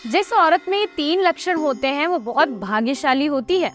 जिस औरत में 3 लक्षण होते हैं वो बहुत भाग्यशाली होती है।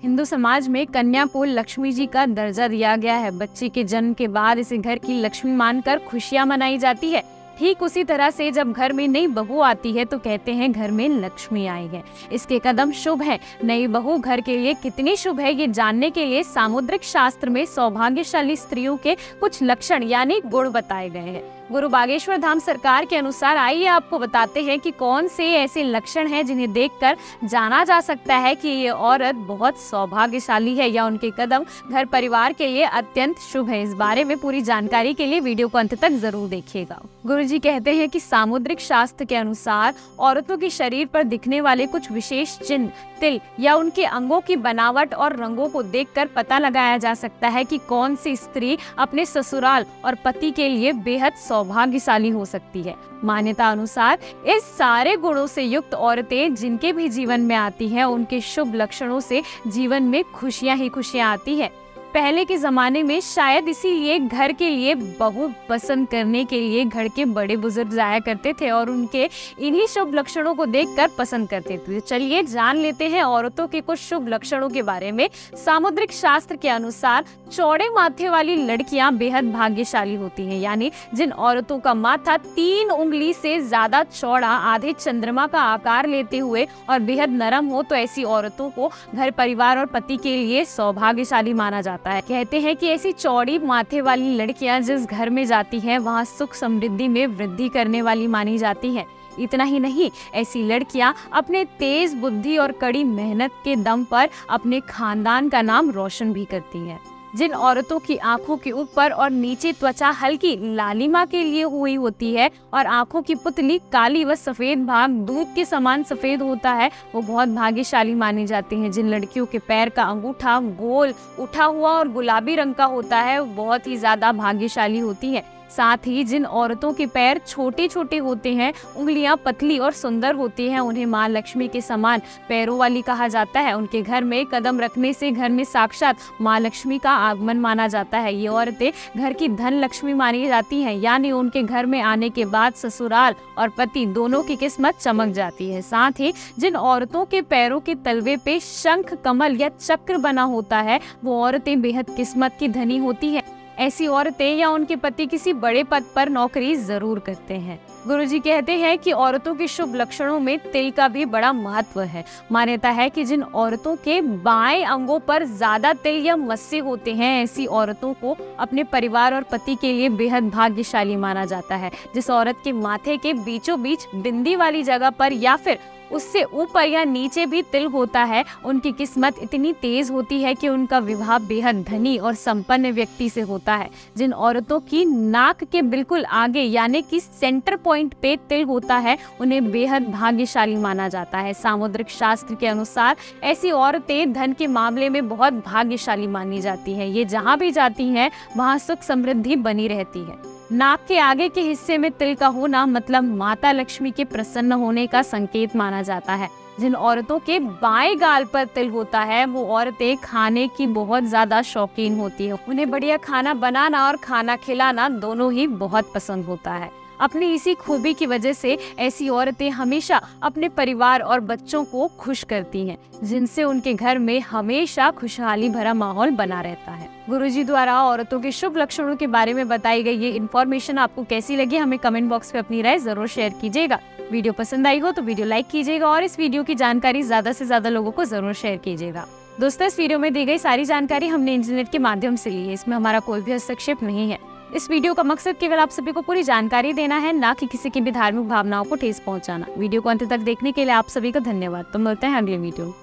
हिंदू समाज में कन्या को लक्ष्मी जी का दर्जा दिया गया है। बच्चे के जन्म के बाद इसे घर की लक्ष्मी मानकर खुशियां मनाई जाती है। ठीक उसी तरह से जब घर में नई बहू आती है तो कहते हैं घर में लक्ष्मी आई है। इसके कदम शुभ है। नई बहू घर के लिए कितनी शुभ है ये जानने के लिए सामुद्रिक शास्त्र में सौभाग्यशाली स्त्रियों के कुछ लक्षण यानी गुण बताए गए हैं। गुरु बागेश्वर धाम सरकार के अनुसार आइए आपको बताते हैं कि कौन से ऐसे लक्षण हैं जिन्हें देखकर जाना जा सकता है कि ये औरत बहुत सौभाग्यशाली है या उनके कदम घर परिवार के लिए अत्यंत शुभ है। इस बारे में पूरी जानकारी के लिए वीडियो को अंत तक जरूर देखिएगा। गुरुजी कहते हैं कि सामुद्रिक शास्त्र के अनुसार औरतों के शरीर पर दिखने वाले कुछ विशेष चिन्ह, तिल या उनके अंगों की बनावट और रंगों को देखकर पता लगाया जा सकता है कि कौन सी स्त्री अपने ससुराल और पति के लिए बेहद सौभाग्यशाली हो सकती है। मान्यता अनुसार इस सारे गुणों से युक्त औरतें जिनके भी जीवन में आती हैं उनके शुभ लक्षणों से जीवन में खुशियां ही खुशियां आती है। पहले के जमाने में शायद इसीलिए घर के लिए बहू पसंद करने के लिए घर के बड़े बुजुर्ग जाया करते थे और उनके इन्हीं शुभ लक्षणों को देखकर पसंद करते थे। चलिए जान लेते हैं औरतों के कुछ शुभ लक्षणों के बारे में। सामुद्रिक शास्त्र के अनुसार चौड़े माथे वाली लड़कियां बेहद भाग्यशाली होती हैं, यानी जिन औरतों का माथा 3 उंगली से ज्यादा चौड़ा, आधे चंद्रमा का आकार लेते हुए और बेहद नरम हो, तो ऐसी औरतों को घर परिवार और पति के लिए सौभाग्यशाली माना जाता है। कहते हैं कि ऐसी चौड़ी माथे वाली लड़कियां जिस घर में जाती हैं वहां सुख समृद्धि में वृद्धि करने वाली मानी जाती हैं। इतना ही नहीं, ऐसी लड़कियां अपने तेज बुद्धि और कड़ी मेहनत के दम पर अपने खानदान का नाम रोशन भी करती हैं। जिन औरतों की आंखों के ऊपर और नीचे त्वचा हल्की लालिमा के लिए हुई होती है और आंखों की पुतली काली व सफेद भाग दूध के समान सफेद होता है, वो बहुत भाग्यशाली मानी जाती हैं। जिन लड़कियों के पैर का अंगूठा गोल उठा हुआ और गुलाबी रंग का होता है, वो बहुत ही ज्यादा भाग्यशाली होती है। साथ ही जिन औरतों के पैर छोटे छोटे होते हैं, उंगलियां पतली और सुंदर होती हैं, उन्हें मां लक्ष्मी के समान पैरों वाली कहा जाता है। उनके घर में कदम रखने से घर में साक्षात मां लक्ष्मी का आगमन माना जाता है। ये औरतें घर की धन लक्ष्मी मानी जाती हैं, यानी उनके घर में आने के बाद ससुराल और पति दोनों की किस्मत चमक जाती है। साथ ही जिन औरतों के पैरों के तलवे पे शंख, कमल या चक्र बना होता है, वो औरतें बेहद किस्मत की धनी होती है। ऐसी औरतें या उनके पति किसी बड़े पद पर नौकरी जरूर करते हैं। गुरुजी कहते हैं कि औरतों के शुभ लक्षणों में तिल का भी बड़ा महत्व है। मान्यता है कि जिन औरतों के बाएं अंगों पर ज्यादा तिल या मस्से होते हैं, ऐसी औरतों को अपने परिवार और पति के लिए बेहद भाग्यशाली माना जाता है। जिस औरत के माथे के बीचों बीच बिंदी वाली जगह पर या फिर उससे ऊपर या नीचे भी तिल होता है, उनकी किस्मत इतनी तेज होती है कि उनका विवाह बेहद धनी और संपन्न व्यक्ति से होता है। जिन औरतों की नाक के बिल्कुल आगे यानी कि सेंटर पॉइंट पे तिल होता है, उन्हें बेहद भाग्यशाली माना जाता है। सामुद्रिक शास्त्र के अनुसार ऐसी औरतें धन के मामले में बहुत भाग्यशाली मानी जाती हैं। ये जहाँ भी जाती हैं वहाँ सुख समृद्धि बनी रहती है। नाक के आगे के हिस्से में तिल का होना मतलब माता लक्ष्मी के प्रसन्न होने का संकेत माना जाता है। जिन औरतों के बाएं गाल पर तिल होता है, वो औरतें खाने की बहुत ज्यादा शौकीन होती है। उन्हें बढ़िया खाना बनाना और खाना खिलाना दोनों ही बहुत पसंद होता है। अपनी इसी खूबी की वजह से ऐसी औरतें हमेशा अपने परिवार और बच्चों को खुश करती हैं, जिनसे उनके घर में हमेशा खुशहाली भरा माहौल बना रहता है। गुरुजी द्वारा औरतों के शुभ लक्षणों के बारे में बताई गई ये इन्फॉर्मेशन आपको कैसी लगी, हमें कमेंट बॉक्स में अपनी राय जरूर शेयर कीजिएगा। वीडियो पसंद आई हो तो वीडियो लाइक कीजिएगा और इस वीडियो की जानकारी ज्यादा से ज्यादा लोगों को जरूर शेयर कीजिएगा। दोस्तों, इस वीडियो में दी गई सारी जानकारी हमने इंटरनेट के माध्यम से ली है, इसमें हमारा कोई भी हस्तक्षेप नहीं है। इस वीडियो का मकसद केवल आप सभी को पूरी जानकारी देना है, ना कि किसी की भी धार्मिक भावनाओं को ठेस पहुंचाना। वीडियो को अंत तक देखने के लिए आप सभी का धन्यवाद। तो मिलते हैं अगले वीडियो।